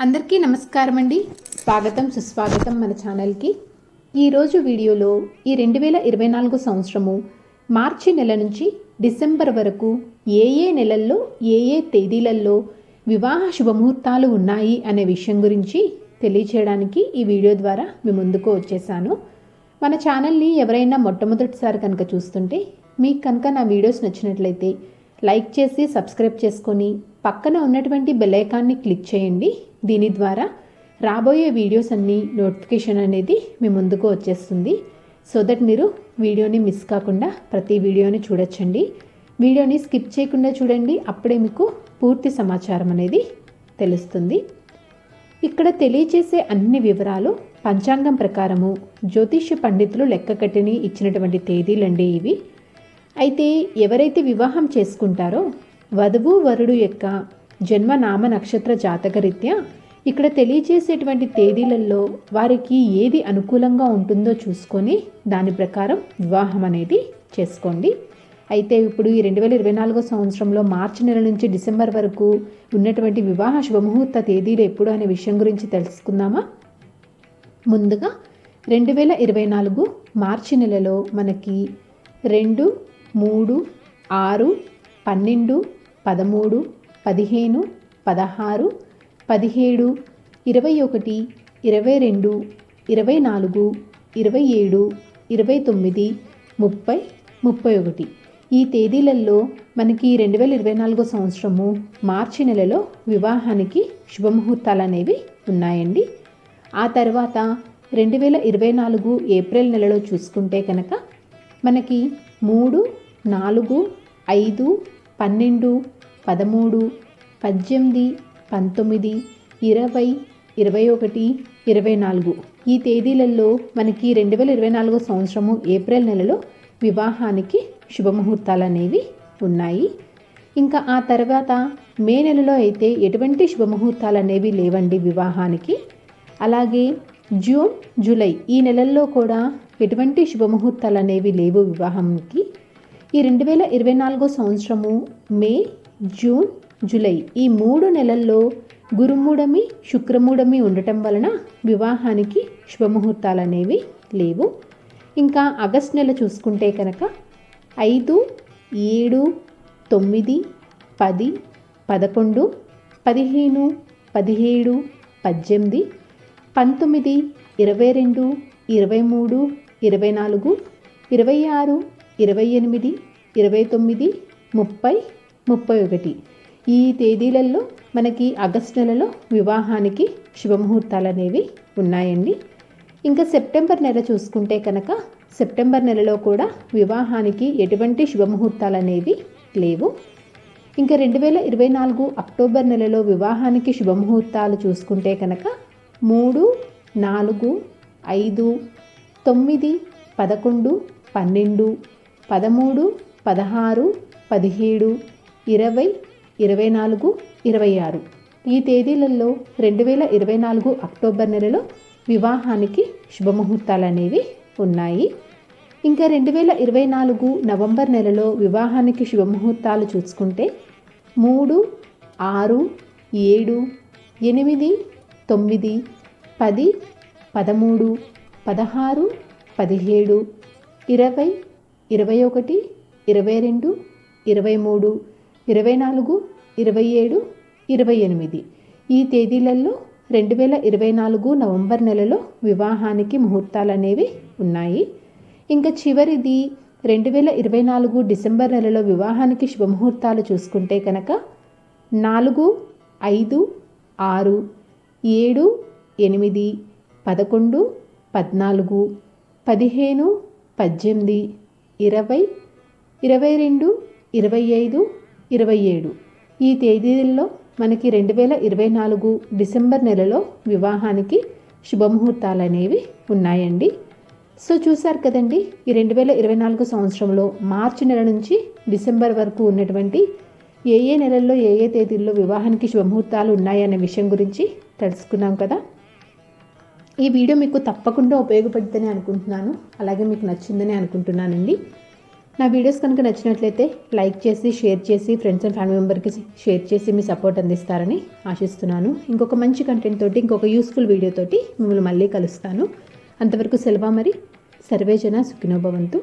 అందరికీ నమస్కారం అండి. స్వాగతం సుస్వాగతం మన ఛానల్కి. ఈరోజు వీడియోలో ఈ 2024 సంవత్సరము మార్చి నెల నుంచి డిసెంబర్ వరకు ఏ నెలల్లో ఏ తేదీలలో వివాహ శుభముహూర్తాలు ఉన్నాయి అనే విషయం గురించి తెలియచేయడానికి ఈ వీడియో ద్వారా మీ ముందుకు వచ్చేసాను. మన ఛానల్ని ఎవరైనా మొట్టమొదటిసారి కనుక చూస్తుంటే మీకు కనుక నా వీడియోస్ నచ్చినట్లయితే లైక్ చేసి సబ్స్క్రైబ్ చేసుకొని పక్కన ఉన్నటువంటి బెల్ ఐకాన్ని క్లిక్ చేయండి. దీని ద్వారా రాబోయే వీడియోస్ అన్నీ నోటిఫికేషన్ అనేది మీ ముందుకు వచ్చేస్తుంది. సో దట్ మీరు వీడియోని మిస్ కాకుండా ప్రతి వీడియోని చూడొచ్చండి. వీడియోని స్కిప్ చేయకుండా చూడండి, అప్పుడే మీకు పూర్తి సమాచారం అనేది తెలుస్తుంది. ఇక్కడ తెలియచేసే అన్ని వివరాలు పంచాంగం ప్రకారము జ్యోతిష్య పండితులు లెక్క కట్టిని ఇచ్చినటువంటి తేదీలండి ఇవి. అయితే ఎవరైతే వివాహం చేసుకుంటారో వధువు వరుడు యొక్క జన్మ నామ నక్షత్ర జాతకరీత్యా ఇక్కడ తెలియచేసేటువంటి తేదీలలో వారికి ఏది అనుకూలంగా ఉంటుందో చూసుకొని దాని ప్రకారం వివాహం అనేది చేసుకోండి. అయితే ఇప్పుడు ఈ 2024 సంవత్సరంలో మార్చి నెల నుంచి డిసెంబర్ వరకు ఉన్నటువంటి వివాహ శుభముహూర్త తేదీలు ఎప్పుడు అనే విషయం గురించి తెలుసుకుందామా. ముందుగా 2024 మార్చి నెలలో మనకి 2, 3, 6, 12, 13, 15, 16, 17, 21, 22, 24, 27, 29, 30, 31 ఈ తేదీలలో మనకి 2024 సంవత్సరము మార్చి నెలలో వివాహానికి శుభముహూర్తాలు అనేవి ఉన్నాయండి. ఆ తర్వాత 2024 ఏప్రిల్ నెలలో చూసుకుంటే కనుక మనకి 3, 4, 5, 12, 13, 18, 19, 20, 21, 24 ఈ తేదీలలో మనకి 2024 సంవత్సరము ఏప్రిల్ నెలలో వివాహానికి శుభముహూర్తాలు అనేవి ఉన్నాయి. ఇంకా ఆ తర్వాత మే నెలలో అయితే ఎటువంటి శుభముహూర్తాలు అనేవి లేవండి వివాహానికి. అలాగే జూన్, జూలై ఈ నెలల్లో కూడా ఎటువంటి శుభముహూర్తాలు అనేవి లేవు వివాహానికి. ఈ 2024 సంవత్సరము మే, జూన్, జూలై ఈ 3 నెలల్లో గురుమూఢమి, శుక్రమూఢమి ఉండటం వలన వివాహానికి శుభముహూర్తాలు అనేవి లేవు. ఇంకా ఆగస్ట్ నెల చూసుకుంటే కనుక 5, 7, 9, 10, 11, 15, 17, 18, 19, 22, 23, 24, 26, 28, 29, 30, 31 ఈ తేదీలలో మనకి ఆగస్ట్ నెలలో వివాహానికి శుభముహూర్తాలు అనేవి ఉన్నాయండి. ఇంకా సెప్టెంబర్ నెల చూసుకుంటే కనుక సెప్టెంబర్ నెలలో కూడా వివాహానికి ఎటువంటి శుభముహూర్తాలు అనేవి లేవు. ఇంకా 2024 అక్టోబర్ నెలలో వివాహానికి శుభముహూర్తాలు చూసుకుంటే కనుక 3, 4, 5, 9, 11, 12, 13, 16, 17, 20, 24, 26 ఈ తేదీలలో 2024 అక్టోబర్ నెలలో వివాహానికి శుభముహూర్తాలు అనేవి ఉన్నాయి. ఇంకా 2024 నవంబర్ నెలలో వివాహానికి శుభముహూర్తాలు చూసుకుంటే 3, 6, 7, 8, 9, 10, 13, 16, 17, 20, 21, 22, 23, 24, 27, 28 ఈ తేదీలలో 2024 నవంబర్ నెలలో వివాహానికి ముహూర్తాలు అనేవి ఉన్నాయి. ఇంకా చివరిది 2024 డిసెంబర్ నెలలో వివాహానికి శుభముహూర్తాలు చూసుకుంటే కనుక 4, 5, 6, 7, 8, 11, 14, 15, 18, 20, 22, 25, 27 ఈ తేదీల్లో మనకి 2024 డిసెంబర్ నెలలో వివాహానికి శుభముహూర్తాలు అనేవి ఉన్నాయండి. సో చూసారు కదండి, ఈ 2024 సంవత్సరంలో మార్చి నెల నుంచి డిసెంబర్ వరకు ఉన్నటువంటి ఏ నెలల్లో ఏ తేదీల్లో వివాహానికి శుభముహూర్తాలు ఉన్నాయనే విషయం గురించి తెలుసుకున్నాం కదా. ఈ వీడియో మీకు తప్పకుండా ఉపయోగపడుతుందని అనుకుంటున్నాను. అలాగే మీకు నచ్చిందని అనుకుంటున్నానండి. నా వీడియోస్ కనుక నచ్చినట్లయితే లైక్ చేసి షేర్ చేసి ఫ్రెండ్స్ అండ్ ఫ్యామిలీ మెంబర్కి షేర్ చేసి మీ సపోర్ట్ అందిస్తారని ఆశిస్తున్నాను. ఇంకొక మంచి కంటెంట్ తోటి ఇంకొక యూస్ఫుల్ వీడియోతోటి మిమ్మల్ని మళ్ళీ కలుస్తాను. అంతవరకు సెలవు మరి. సర్వే జన సుఖినో భవంతు.